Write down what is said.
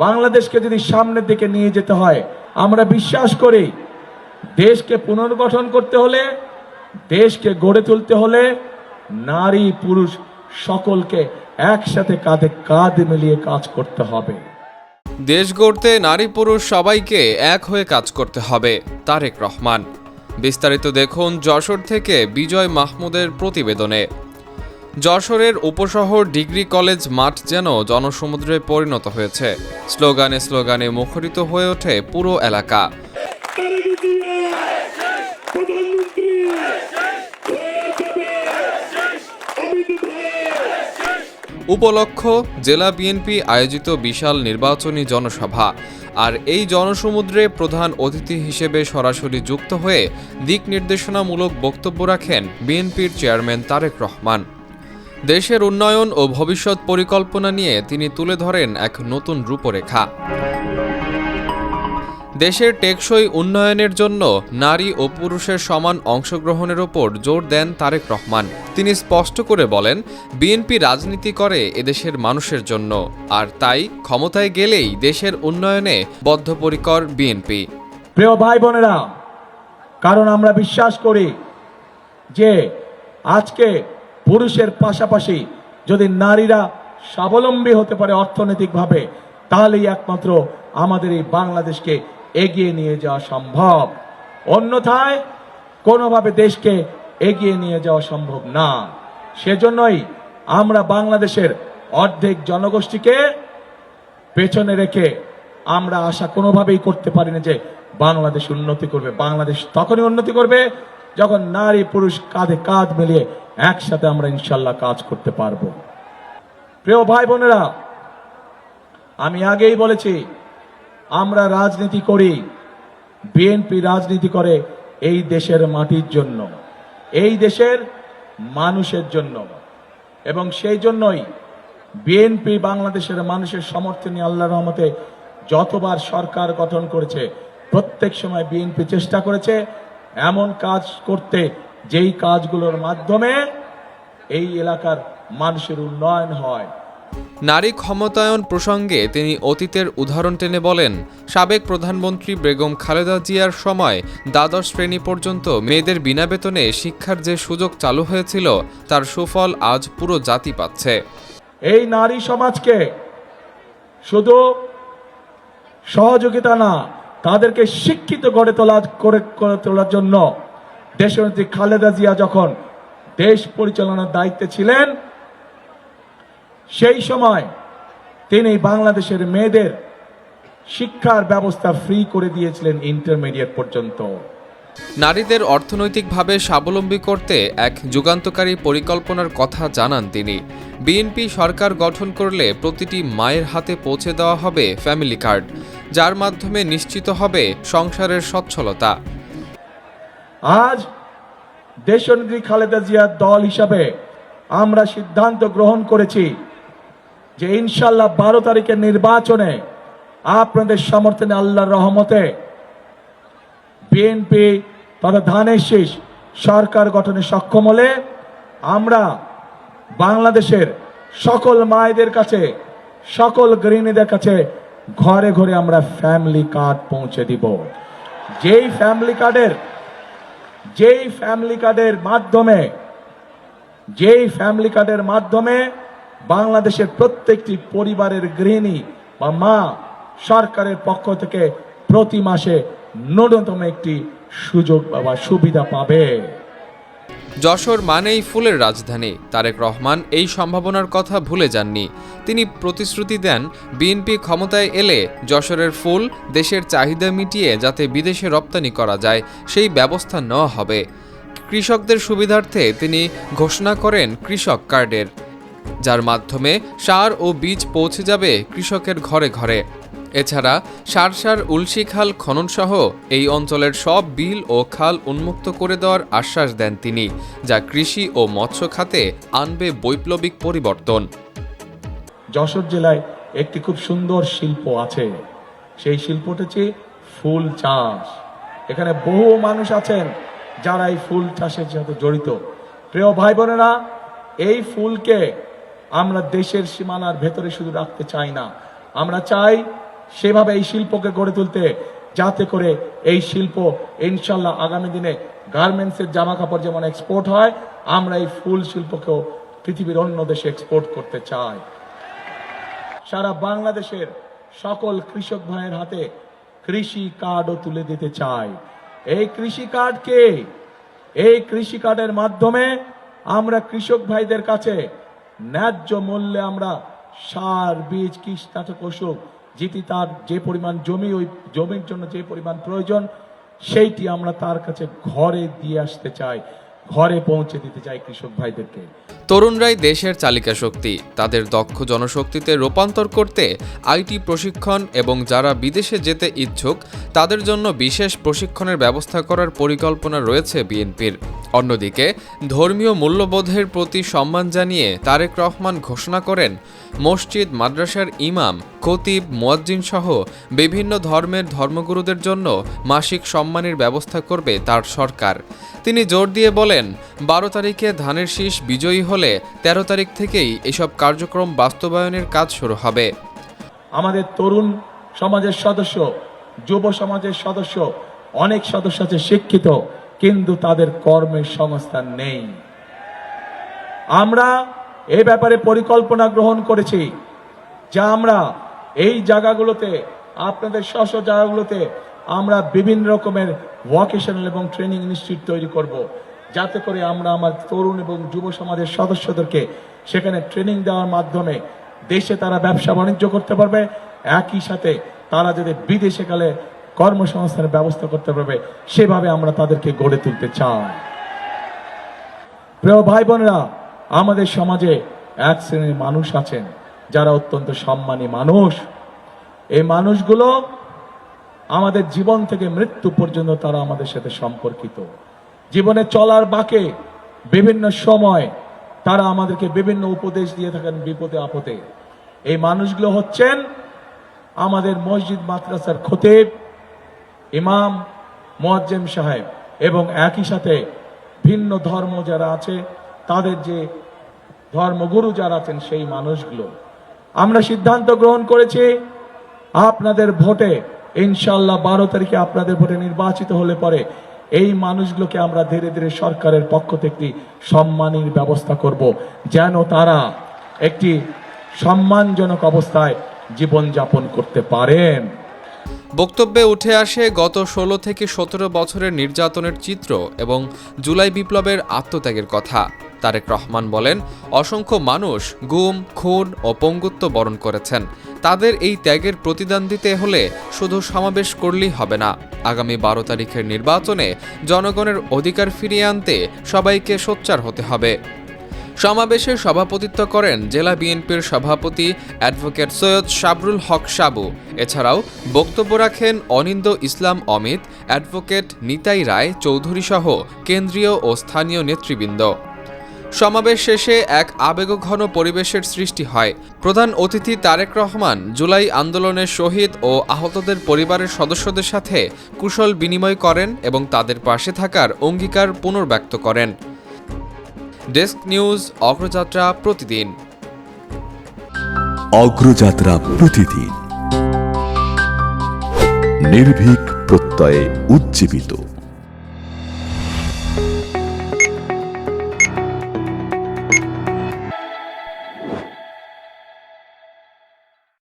বাংলাদেশকে যদি সামনের দিকে নিয়ে যেতে হয়, আমরা বিশ্বাস করি দেশকে পুনর্গঠন করতে হলে, দেশকে গড়ে তুলতে হলে নারী পুরুষ সকলকে একসাথে কাঁধে কাঁধ মিলিয়ে কাজ করতে হবে। দেশ গড়তে নারী পুরুষ সবাইকে এক হয়ে কাজ করতে হবে। তারেক রহমান। বিস্তারিত দেখুন যশোর থেকে বিজয় মাহমুদের প্রতিবেদনে। যশোরের উপশহর ডিগ্রি কলেজ মাঠ যেন জনসমুদ্রে পরিণত হয়েছে। স্লোগানে স্লোগানে মুখরিত হয়ে ওঠে পুরো এলাকা। উপলক্ষ জেলা বিএনপি আয়োজিত বিশাল নির্বাচনী জনসভা। আর এই জনসমুদ্রে প্রধান অতিথি হিসেবে সরাসরি যুক্ত হয়ে দিক নির্দেশনামূলক বক্তব্য রাখেন বিএনপির চেয়ারম্যান তারেক রহমান। দেশের উন্নয়ন ও ভবিষ্যৎ পরিকল্পনা নিয়ে তিনি তুলে ধরেন এক নতুন রূপরেখা। দেশের টেকসই উন্নয়নের জন্য নারী ও পুরুষের সমান অংশগ্রহণের ওপর জোর দেন তারেক রহমান। তিনি স্পষ্ট করে বলেন, বিএনপি রাজনীতি করে এদেশের মানুষের জন্য, আর তাই ক্ষমতায় গেলেই দেশের উন্নয়নে বদ্ধপরিকর বিএনপি। প্রিয় ভাই বোনেরা, কারণ আমরা বিশ্বাস করি যে আজকে পুরুষের পাশাপাশি যদি নারীরা স্বাবলম্বী হতে পারে অর্থনৈতিকভাবে, তাহলেই একমাত্র আমাদের এই বাংলাদেশকে এগিয়ে নিয়ে যাওয়া সম্ভব। অন্যথায় কোনোভাবে দেশকে এগিয়ে নিয়ে যাওয়া সম্ভব না। সেজন্যই আমরা বাংলাদেশের অর্ধেক জনগোষ্ঠীকে পেছনে রেখে আমরা আশা কোনোভাবেই করতে পারি না যে বাংলাদেশ উন্নতি করবে। বাংলাদেশ তখনই উন্নতি করবে যখন নারী পুরুষ কাঁধে কাঁধ মিলিয়ে একসাথে আমরা ইনশাল্লাহ কাজ করতে পারবো। প্রিয় ভাই বোনেরা, আমি আগেই বলেছি, আমরা রাজনীতি করি, বিএনপি রাজনীতি করে এই দেশের মাটির জন্য, এই দেশের মানুষের জন্য, এবং সেই জন্যই বিএনপি বাংলাদেশের মানুষের সমর্থনে আল্লাহর রহমতে যতবার সরকার গঠন করেছে প্রত্যেক সময় বিএনপি চেষ্টা করেছে এমন কাজ করতে যেই কাজগুলোর মাধ্যমে এই এলাকার মানুষের উন্নয়ন হয়। নারী ক্ষমতায়ন প্রসঙ্গে তিনি অতীতের উদাহরণ টেনে বলেন, সাবেক প্রধানমন্ত্রী বেগম খালেদা জিয়ার সময় দ্বাদশ শ্রেণী পর্যন্ত মেয়েদের বিনা বেতনে শিক্ষার যে সুযোগ চালু হয়েছিল তার সুফল আজ পুরো জাতি পাচ্ছে। এই নারী সমাজকে শুধু সহযোগিতা না, তাদেরকে শিক্ষিত করে তোলার জন্য দেশনেত্রী খালেদা জিয়া যখন দেশ পরিচালনার দায়িত্বে ছিলেন, সেই সময় তিনি বাংলাদেশের মেয়েদের শিক্ষার ব্যবস্থা ফ্রি করে দিয়েছিলেন ইন্টারমিডিয়েট পর্যন্ত। নারীদের অর্থনৈতিকভাবে স্বাবলম্বী করতে এক যুগান্তকারী পরিকল্পনার কথা জানান তিনি। বিএনপি সরকার গঠন করলে প্রতিটি মায়ের হাতে পৌঁছে দেওয়া হবে ফ্যামিলি কার্ড, যার মাধ্যমে নিশ্চিত হবে সংসারের সচ্ছলতা। আজ দেশনেত্রী খালেদা জিয়ার দল হিসাবে আমরা সিদ্ধান্ত গ্রহণ করেছি যে ইনশাল্লাহ 12 তারিখের নির্বাচনে আপনাদের সমর্থনে আল্লাহর রহমতে বিএনপি তথা ধানের শীষ সরকার গঠনে সক্ষম হলে আমরা বাংলাদেশের সকল মায়েদের কাছে, সকল গৃহিণীদের কাছে ঘরে ঘরে আমরা ফ্যামিলি কার্ড পৌঁছে দিব। যেই ফ্যামিলি কার্ডের মাধ্যমে বাংলাদেশের প্রত্যেকটি পরিবারের গৃহিণী বা মা সরকারের পক্ষ থেকে প্রতি মাসে ন্যূনতম একটি সুযোগ বা সুবিধা পাবে। যশোর মানেই ফুলের রাজধানী। তারেক রহমান এই সম্ভাবনার কথা ভুলে যাননি। তিনি প্রতিশ্রুতি দেন, বিএনপি ক্ষমতায় এলে যশোরের ফুল দেশের চাহিদা মিটিয়ে যাতে বিদেশে রপ্তানি করা যায় সেই ব্যবস্থা নেওয়া হবে। কৃষকদের সুবিধার্থে তিনি ঘোষণা করেন কৃষক কার্ডের, যার মাধ্যমে সার ও বীজ পৌঁছে যাবে কৃষকের ঘরে ঘরে। এছাড়া সারসার উলশি খাল খননসহ এই অঞ্চলের সব বিল ও খাল উন্মুক্ত করে দেওয়ার আশ্বাস দেন তিনি, যা কৃষি ও মৎস্য খাতে আনবে বৈপ্লবিক পরিবর্তন। যশোর জেলায় একটি খুব সুন্দর শিল্প আছে, সেই শিল্পটা হচ্ছে ফুল চাষ। এখানে বহু মানুষ আছেন যারা এই ফুল চাষের সাথে জড়িত। প্রিয় ভাই বোনেরা, এই ফুলকে আমরা দেশের সীমানার ভেতরে শুধু রাখতে চাই না, আমরা চাই সেভাবে এই শিল্পকে গড়ে তুলতে, যাতে করে এই শিল্প ইনশাল্লাহ আগামী দিনে গার্মেন্টসের জামা কাপড় যেমন এক্সপোর্ট হয়, আমরা এই ফুল শিল্পকেও পৃথিবীর অন্য দেশে এক্সপোর্ট করতে চাই। সারা বাংলাদেশের সকল কৃষক ভাইয়ের হাতে কৃষি কার্ডও তুলে দিতে চাই। এই কৃষি কার্ডকে, এই কৃষি কার্ডের মাধ্যমে আমরা কৃষক ভাইদের কাছে ন্যায্য মূল্যে আমরা সার, বীজ, কীটনাশক, ওষুধ যেটি তার যে পরিমাণ জমি, ওই জমির জন্য যে পরিমাণ প্রয়োজন, সেইটি আমরা তার কাছে ঘরে দিয়ে আসতে চাই, ঘরে পৌঁছে দিতে চাই কৃষক ভাইদেরকে। তরুণরাই দেশের চালিকা শক্তি। তাদের দক্ষ জনশক্তিতে রূপান্তর করতে আইটি প্রশিক্ষণ এবং যারা বিদেশে যেতে ইচ্ছুক তাদের জন্য বিশেষ প্রশিক্ষণের ব্যবস্থা করার পরিকল্পনা রয়েছে বিএনপির। অন্যদিকে ধর্মীয় মূল্যবোধের প্রতি সম্মান জানিয়ে তারেক রহমান ঘোষণা করেন, মসজিদ, মাদ্রাসার ইমাম, খতিব, মুয়াজ্জিন সহ বিভিন্ন ধর্মের ধর্মগুরুদের জন্য মাসিক সম্মানের ব্যবস্থা করবে তার সরকার। তিনি জোর দিয়ে বলেন, 12 তারিখে ধানের শীষ বিজয়ী হলে 13 তারিখ থেকেই এসব কার্যক্রম বাস্তবায়নের কাজ শুরু হবে। আমাদের তরুণ সমাজের সদস্য, যুব সমাজের সদস্য, অনেক সদস্য আছে শিক্ষিত, কিন্তু তাদের কর্মের সংস্থান নেই। আমরা এই ব্যাপারে পরিকল্পনা গ্রহণ করেছি, যা আমরা এই জায়গাগুলোতে, আপনাদের স্ব জায়গাগুলোতে আমরা বিভিন্ন রকমের ভোকেশনাল এবং ট্রেনিং ইনস্টিটিউট তৈরি করব, যাতে করে আমরা আমার তরুণ এবং যুব সমাজের সদস্যদেরকে সেখানে ট্রেনিং দেওয়ার মাধ্যমে দেশে তারা ব্যবসা বাণিজ্য করতে পারবে, একই সাথে তারা যদি বিদেশে গেলে কর্মসংস্থানের ব্যবস্থা করতে পারবে, সেভাবে আমরা তাদেরকে গড়ে তুলতে চাই। প্রিয় ভাই বোনেরা, আমাদের সমাজে এক শ্রেণীর মানুষ আছেন যারা অত্যন্ত সম্মানী মানুষ। এই মানুষগুলো আমাদের জীবন থেকে মৃত্যু পর্যন্ত তারা আমাদের সাথে সম্পর্কিত। জীবনে চলার বাঁকে বিভিন্ন সময় তারা আমাদেরকে বিভিন্ন উপদেশ দিয়ে থাকেন বিপদে আপদে। এই মানুষগুলো হচ্ছেন আমাদের মসজিদ, মাদ্রাসার খতিব, ইমাম, মুয়াজ্জিম সাহেব এবং একই সাথে ভিন্ন ধর্ম যারা আছে তাদের যে ধর্মগুরু যারা আছেন সেই মানুষগুলো। আমরা সিদ্ধান্ত গ্রহণ করেছি আপনাদের ভোটে ইনশাআল্লাহ 12 তারিখে আপনাদের ভোটে নির্বাচিত হলে পরে এই মানুষগুলোকে আমরা ধীরে ধীরে সরকারের পক্ষ থেকে সম্মানের ব্যবস্থা করব, যেন তারা একটি সম্মানজনক অবস্থায় জীবনযাপন করতে পারেন। বক্তব্যে উঠে আসে গত 16 থেকে 17 বছরের নির্যাতনের চিত্র এবং জুলাই বিপ্লবের আত্মত্যাগের কথা। তারেক রহমান বলেন, অসংখ্য মানুষ গুম, খুন ও পঙ্গুত্ব বরণ করেছেন। তাদের এই ত্যাগের প্রতিদান দিতে হলে শুধু সমাবেশ করলেই হবে না। আগামী 12 তারিখের নির্বাচনে জনগণের অধিকার ফিরিয়ে আনতে সবাইকে সোচ্চার হতে হবে। সমাবেশে সভাপতিত্ব করেন জেলা বিএনপির সভাপতি অ্যাডভোকেট সৈয়দ সাবরুল হক সাবু। এছাড়াও বক্তব্য রাখেন অনিন্দ ইসলাম অমিত, অ্যাডভোকেট নিতাই রায় চৌধুরী সহ কেন্দ্রীয় ও স্থানীয় নেতৃবৃন্দ। সমাবেশ শেষে এক আবেগঘন পরিবেশের সৃষ্টি হয়। প্রধান অতিথি তারেক রহমান জুলাই আন্দোলনের শহীদ ও আহতদের পরিবারের সদস্যদের সাথে কুশল বিনিময় করেন এবং তাদের পাশে থাকার অঙ্গীকার পুনর্ব্যক্ত করেন। ডেস্ক নিউজ, অগ্রযাত্রা প্রতিদিন। অগ্রযাত্রা প্রতিদিন, নির্ভীক প্রত্যয়ে উজ্জীবিত।